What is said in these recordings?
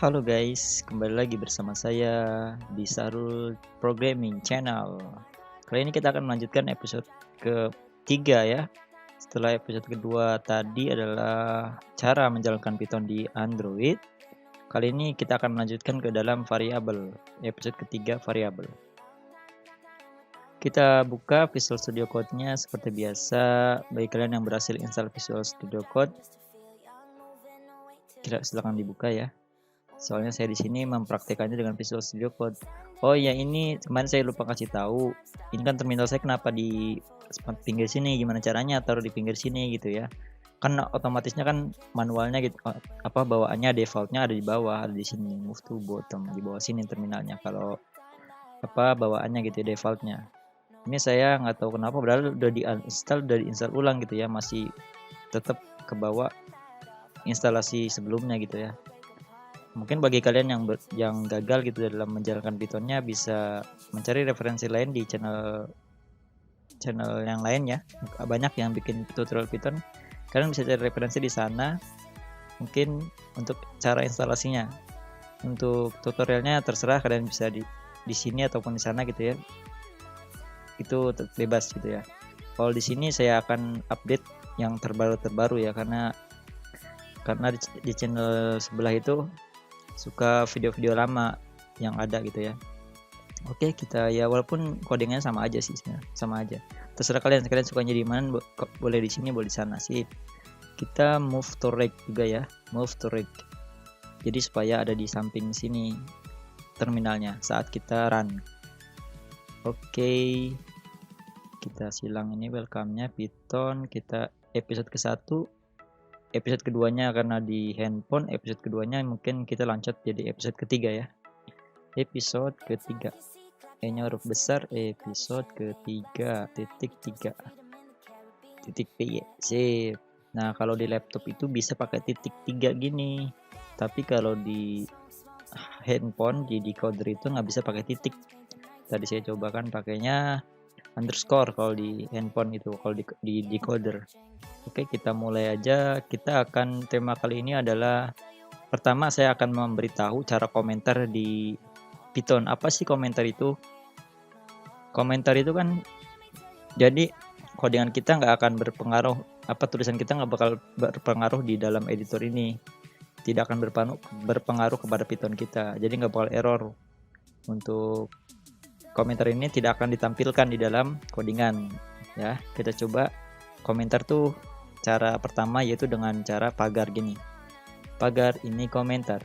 Halo guys, kembali lagi bersama saya di Sarul Programming Channel. Kali ini kita akan melanjutkan episode ketiga ya. Setelah episode kedua tadi adalah cara menjalankan Python di Android. Kali ini kita akan melanjutkan ke dalam variabel. Episode ketiga variabel. Kita buka Visual Studio Code-nya seperti biasa. Bagi kalian yang berhasil install Visual Studio Code, silakan dibuka ya. Soalnya saya di sini mempraktekannya dengan Visual Studio Code. Oh ya, ini kemarin saya lupa kasih tahu. Ini kan terminal saya kenapa di pinggir sini, gimana caranya taruh di pinggir sini gitu ya. Kan otomatisnya kan manualnya gitu, bawaannya defaultnya ada di bawah, ada di sini, move to bottom, di bawah sini terminalnya kalau bawaannya gitu ya, defaultnya. Ini saya nggak tahu kenapa padahal udah diinstal ulang gitu ya, masih tetap ke bawah instalasi sebelumnya gitu ya. Mungkin bagi kalian yang gagal gitu dalam menjalankan Pythonnya bisa mencari referensi lain di channel yang lain ya. Banyak yang bikin tutorial Python. Kalian bisa cari referensi di sana. Mungkin untuk cara instalasinya. Untuk tutorialnya terserah kalian bisa di sini ataupun di sana gitu ya. Itu bebas gitu ya. Kalau di sini saya akan update yang terbaru ya karena di channel sebelah itu suka video-video lama yang ada gitu ya. Oke, kita ya walaupun codingnya sama aja sih sebenarnya, sama aja. Terserah kalian sukanya di mana, boleh di sini, boleh di sana sih. Kita move to right juga ya, move to right. Jadi supaya ada di samping sini terminalnya saat kita run. Oke. Kita silang ini welcome-nya Python, kita episode ke-1. Episode keduanya karena di handphone, episode keduanya mungkin kita lanjut jadi episode ketiga ya. Episode ketiga. E-nya huruf besar, episode ketiga, .3. Titik P ya. Sip. Nah, kalau di laptop itu bisa pakai titik 3 gini. Tapi kalau di handphone di decoder itu nggak bisa pakai titik. Tadi saya cobakan pakainya underscore kalau di handphone itu, kalau di decoder. Oke, kita mulai aja. Tema kali ini adalah pertama saya akan memberitahu cara komentar di Python. Apa sih komentar itu? Komentar itu kan jadi codingan kita nggak akan berpengaruh, tulisan kita nggak bakal berpengaruh di dalam editor ini. Tidak akan berpengaruh kepada Python kita. Jadi nggak bakal error. Untuk komentar ini tidak akan ditampilkan di dalam codingan ya. Kita coba komentar tuh cara pertama yaitu dengan cara pagar gini. Pagar ini komentar.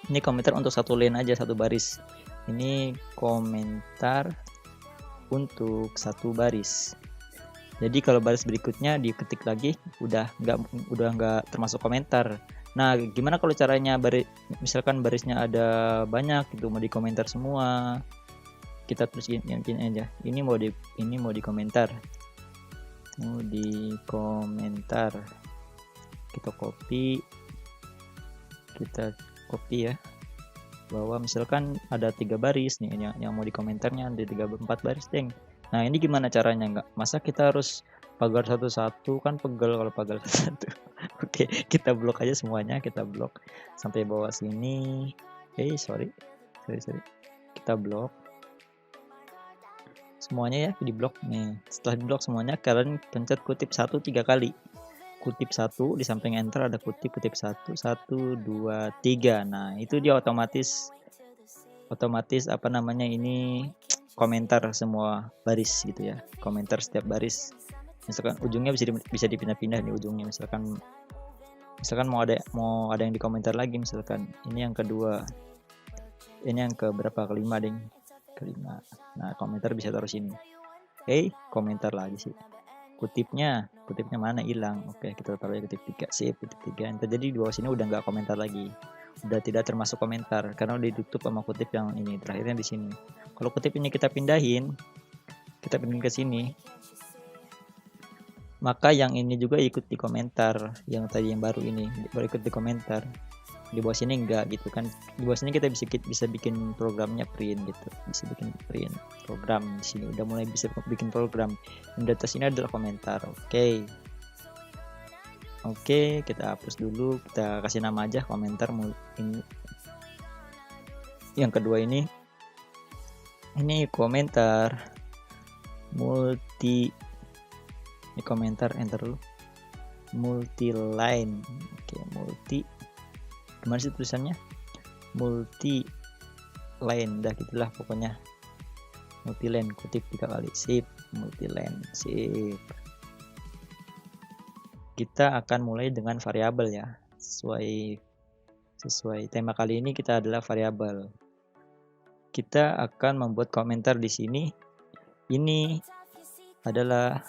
Ini komentar untuk satu line aja, satu baris. Ini komentar untuk satu baris. Jadi kalau baris berikutnya diketik lagi udah nggak termasuk komentar. Nah, gimana kalau caranya misalkan barisnya ada banyak gitu, mau dikomentar semua. Kita tulis gini aja. Ini mau dikomentar. Mau dikomentar. Kita copy ya. Bahwa misalkan ada 3 baris nih yang mau dikomentarnya, ada 4 baris deng. Nah, ini gimana caranya? Masa kita harus pagar satu-satu, kan pegel kalau pagar satu. Oke, kita blok aja semuanya, kita blok sampai bawah sini. Sorry. Kita blok semuanya ya, di blok nih. Setelah di blok semuanya, kalian pencet kutip 1 3 kali. Kutip 1 di samping enter ada kutip 1 2 3. Nah, itu dia otomatis ini komentar semua baris gitu ya. Komentar setiap baris. Misalkan ujungnya bisa dipindah-pindah nih ujungnya. Misalkan mau ada yang dikomentar lagi, misalkan ini yang kedua. Ini yang kelima ding. Kelima. Nah, komentar bisa taruh sini. Komentar lagi sih. Kutipnya mana, hilang. Oke, kita taruh kutip 3. Sip, kutip 3. Jadi di bawah sini udah nggak komentar lagi. Udah tidak termasuk komentar karena udah ditutup sama kutip yang ini terakhirnya di sini. Kalau kutip ini kita pindahin ke sini, maka yang ini juga ikut di komentar. Yang tadi yang baru ini baru ikut di komentar. Di bawah sini enggak gitu kan. Di bawah sini kita bisa bikin programnya print gitu. Bisa bikin print program di sini. Udah mulai bisa bikin program. Yang di atas ini adalah komentar. Oke. Oke, kita hapus dulu, kita kasih nama aja komentar ini. Yang kedua ini komentar multi, ini komentar enter dulu, multi line. Oke, multi, gimana sih tulisannya, multi line, dah gitulah pokoknya, multi line, kutip 3 kali, sip, multi line, sip. Kita akan mulai dengan variabel ya, sesuai tema kali ini kita adalah variabel. Kita akan membuat komentar di sini. Ini adalah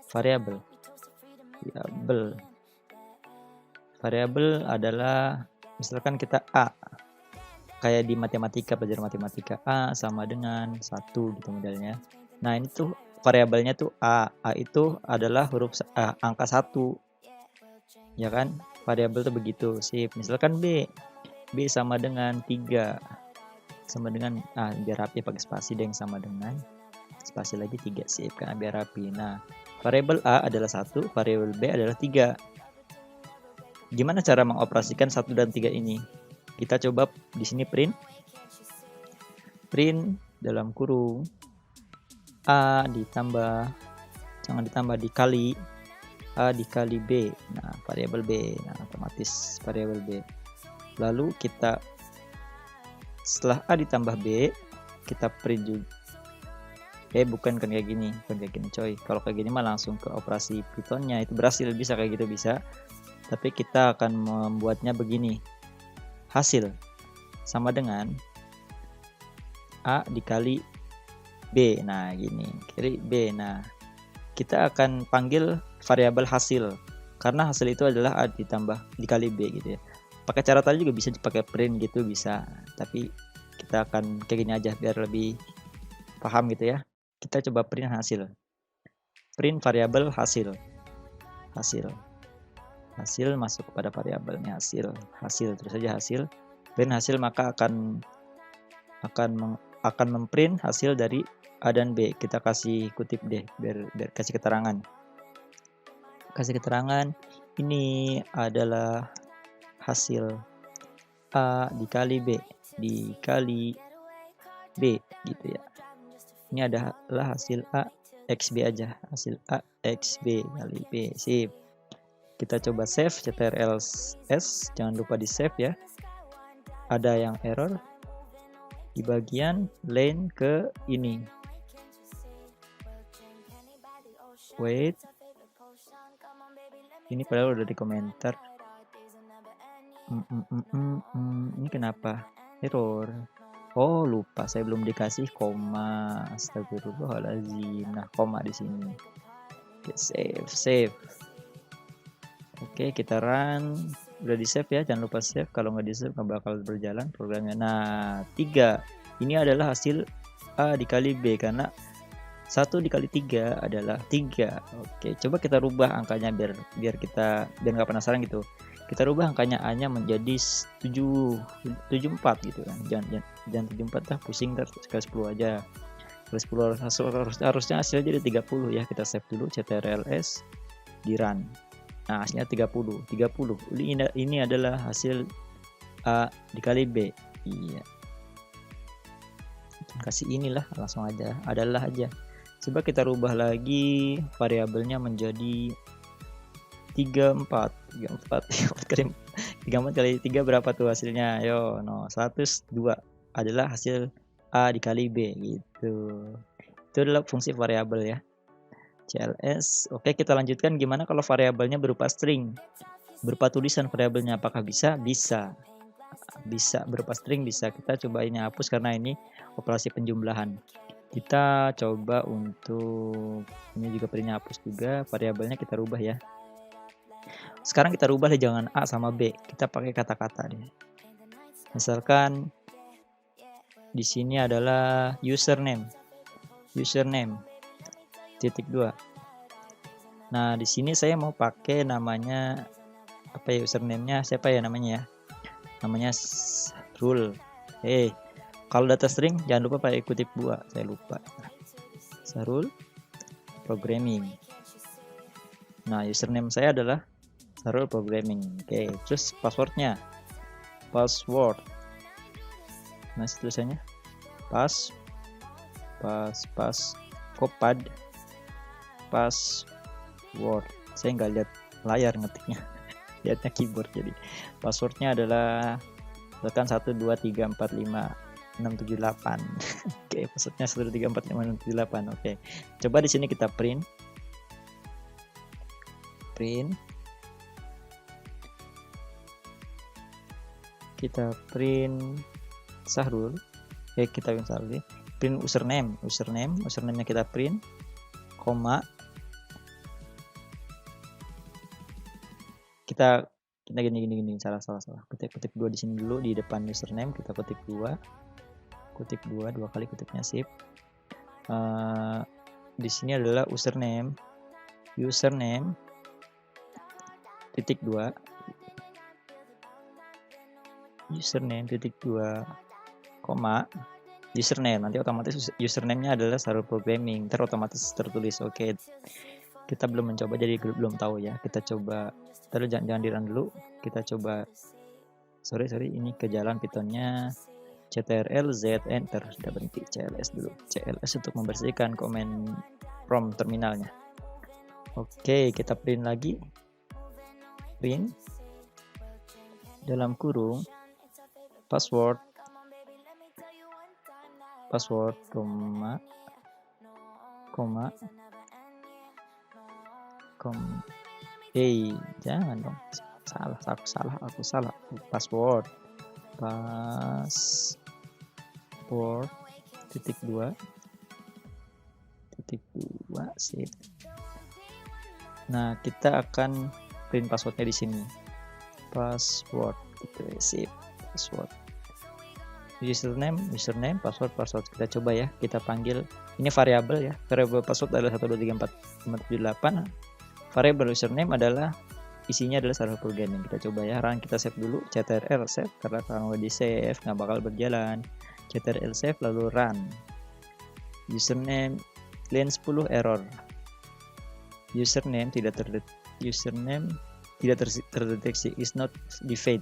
variabel. Variabel adalah misalkan kita A, kayak di matematika, pelajaran matematika, A sama dengan 1 gitu modelnya. Nah, ini tuh variabelnya tuh A itu adalah huruf angka 1. Ya kan? Variabel tuh begitu. Sip. Misalkan B sama dengan 3. Sama dengan biar rapi pakai spasi deh, yang sama dengan spasi lagi 3, sip, karena biar rapi. Nah, variabel A adalah 1, variabel B adalah 3. Gimana cara mengoperasikan 1 dan 3 ini? Kita coba di sini print dalam kurung A ditambah, jangan ditambah, dikali A dikali B. Nah, variabel B. Nah, otomatis variabel B. Lalu kita setelah A ditambah B, kita print juga. Bukan kayak gini coy. Kalau kayak gini mah langsung ke operasi Pythonnya, itu berhasil, bisa kayak gitu bisa. Tapi kita akan membuatnya begini. Hasil sama dengan A dikali B. Nah, gini, kiri B. Nah, kita akan panggil variabel hasil karena hasil itu adalah A ditambah dikali B gitu ya. Pakai cara tadi juga bisa dipakai print gitu, bisa. Tapi kita akan kayak gini aja biar lebih paham gitu ya. Kita coba print hasil. Print variabel hasil. Hasil masuk kepada variabelnya hasil terus saja hasil. Print hasil, maka akan memprint hasil dari A dan B. Kita kasih kutip deh biar kasih keterangan. Ini adalah hasil A dikali B gitu ya. Ini adalah hasil A XB aja, hasil A XB kali B, sip. Kita coba save, ctrl-s, jangan lupa di save ya. Ada yang error di bagian line ke ini. Wait, ini padahal udah di komentar. Ini kenapa error? Oh, lupa, saya belum dikasih koma. Astagfirullahaladzim. Nah, koma di sini. Oke, save. Oke, kita run. Udah di save ya, jangan lupa save. Kalau nggak di save nggak bakal berjalan programnya. Nah, 3. Ini adalah hasil A dikali B karena 1 dikali 3 adalah 3. Oke, coba kita rubah angkanya biar nggak penasaran gitu. Kita rubah angkanya A-nya menjadi 74 gitu kan. Jangan 74 dah, pusing, sekali 10 aja. Sekali 10 harusnya hasilnya jadi 30 ya. Kita save dulu, ctrl-s, di run. Nah, hasilnya 30. Ini adalah hasil A dikali B. Iya. Kasih inilah, langsung aja, adalah aja. Coba kita rubah lagi variabelnya menjadi 34 kali 3 berapa tuh hasilnya? Ayo, 102 adalah hasil A dikali B gitu. Itu adalah fungsi variabel ya. CLS. Oke, kita lanjutkan. Gimana kalau variabelnya berupa string? Berupa tulisan variabelnya, apakah bisa? Bisa berupa string, bisa. Kita coba ini hapus karena ini operasi penjumlahan. Kita coba untuk ini juga printnya hapus juga, variabelnya kita rubah ya. Sekarang kita rubah deh, jangan A sama B, kita pakai kata-kata deh. Misalkan di sini adalah username titik 2. Nah, di sini saya mau pakai namanya apa ya, username-nya siapa ya namanya ya? Namanya Rule. Kalau data string jangan lupa pakai kutip 2, saya lupa. Sarul programming. Nah, username saya adalah Sarul Programming. Oke, terus passwordnya, password. Nah, tulisannya kopad password. Saya nggak lihat layar ngetiknya, lihatnya keyboard. Jadi passwordnya adalah misalkan 1234567 Oke, passwordnya 1234567. Oke, coba di sini kita print Sahrul. Kita print username-nya kita print, koma, kita gini, salah, ketik 2 di sini dulu, di depan username kita ketik 2 dua kali, ketiknya sip. Di sini adalah username titik 2 koma username. Nanti otomatis username-nya adalah Sarul Programming, otomatis tertulis. Oke, kita belum mencoba jadi belum tahu ya. Kita coba, terus jangan di-run dulu. Kita coba, sorry ini ke jalan Pythonnya, ctrl z enter, sudah berhenti. CLS untuk membersihkan komen prompt terminalnya. Oke, kita print lagi, dalam kurung password, jangan dong, aku salah. Password titik 2 sip. Nah, kita akan print passwordnya di sini, password gitu, sip. Password, username, password. Kita coba ya, kita panggil, ini variabel ya, variabel password adalah 1234567. Variabel username adalah isinya adalah Sarul Programming. Kita coba ya, run, kita save dulu, ctrl save, karena kalau di save nggak bakal berjalan. Ctrl save lalu run. Username line 10 error, username tidak terdeteksi, is not defined.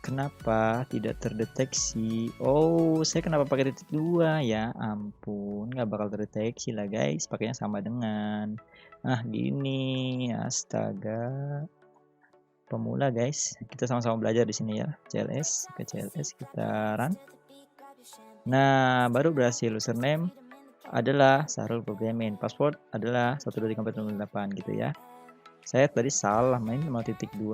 Kenapa tidak terdeteksi? Oh, saya kenapa pakai titik 2 ya? Ampun, nggak bakal terdeteksi lah guys, pakainya sama dengan gini. Astaga, pemula guys, kita sama-sama belajar di sini ya. CLS kita run. Nah, baru berhasil. Username adalah Sarul Programming, password adalah 1234568 gitu ya. Saya tadi salah main sama titik 2.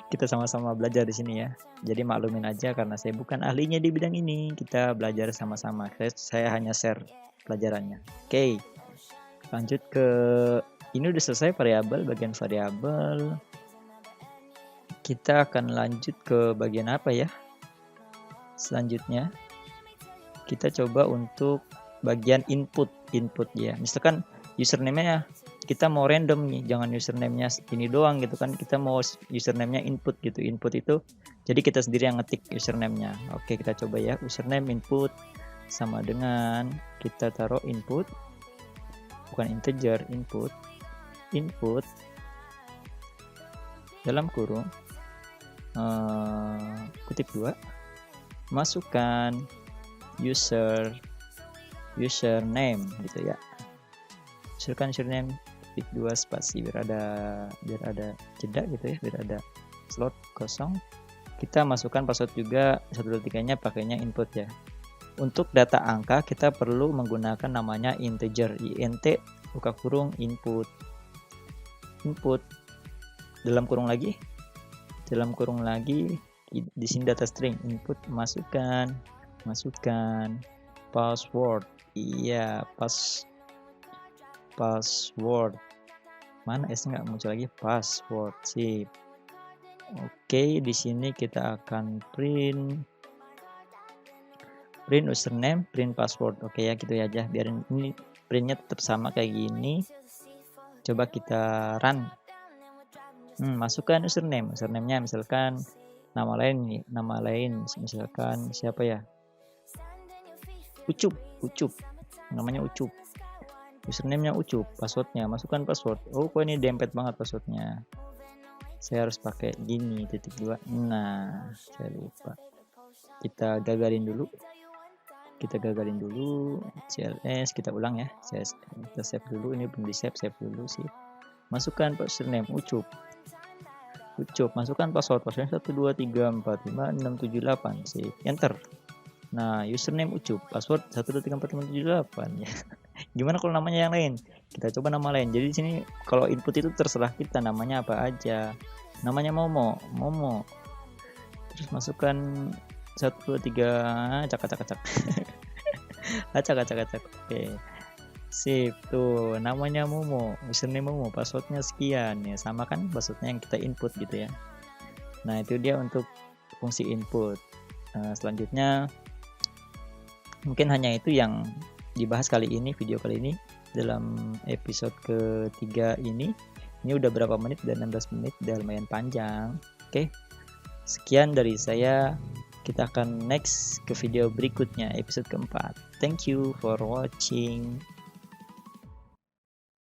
Kita sama-sama belajar di sini ya. Jadi maklumin aja karena saya bukan ahlinya di bidang ini. Kita belajar sama-sama. Saya hanya share pelajarannya. Oke. Lanjut ke ini, udah selesai bagian variabel. Kita akan lanjut ke bagian apa ya? Selanjutnya kita coba untuk bagian input ya. Misalkan username-nya kita mau random nih, jangan username-nya ini doang gitu kan. Kita mau username-nya input gitu. Input itu jadi kita sendiri yang ngetik username-nya. Oke, kita coba ya. Username input sama dengan kita taruh input, bukan integer, input dalam kurung kutip 2, masukkan username gitu ya. Masukkan username titik 2 spasi biar ada jeda gitu ya, biar ada slot kosong. Kita masukkan password juga, 123-nya pakainya input ya. Untuk data angka kita perlu menggunakan namanya integer, int buka kurung input dalam kurung lagi di sini data string input, masukkan password. Iya, password. Mana S nggak muncul lagi, password. Sip. Oke, di sini kita akan print username, print password. Oke ya, gitu ya aja. Biarin ini printnya tetap sama kayak gini. Coba kita run. Masukkan username-nya misalkan nama lain misalkan siapa ya? Ucup. Namanya Ucup. username-nya Ucup, passwordnya masukkan password. Oh kok ini dempet banget passwordnya, saya harus pakai gini titik 2. Nah saya lupa, kita gagalin dulu CLS, kita ulang ya, kita save dulu, ini belum di save dulu sih. Masukkan username Ucup, masukkan passwordnya 123456778, save, enter. Nah username Ucup, password 123456778 ya. Gimana kalau namanya yang lain? Kita coba nama lain. Jadi di sini kalau input itu terserah kita namanya apa aja. Namanya Momo. Terus masukkan 123 acak. acak. Oke. Sip tuh, namanya Momo, username Momo, passwordnya sekian ya. Sama kan passwordnya yang kita input gitu ya. Nah, itu dia untuk fungsi input. Selanjutnya mungkin hanya itu yang dibahas kali ini, video kali ini dalam episode ketiga ini. Ini udah berapa menit? Udah 16 menit, udah lumayan panjang. Oke, sekian dari saya. Kita akan next ke video berikutnya, episode keempat. Thank you for watching.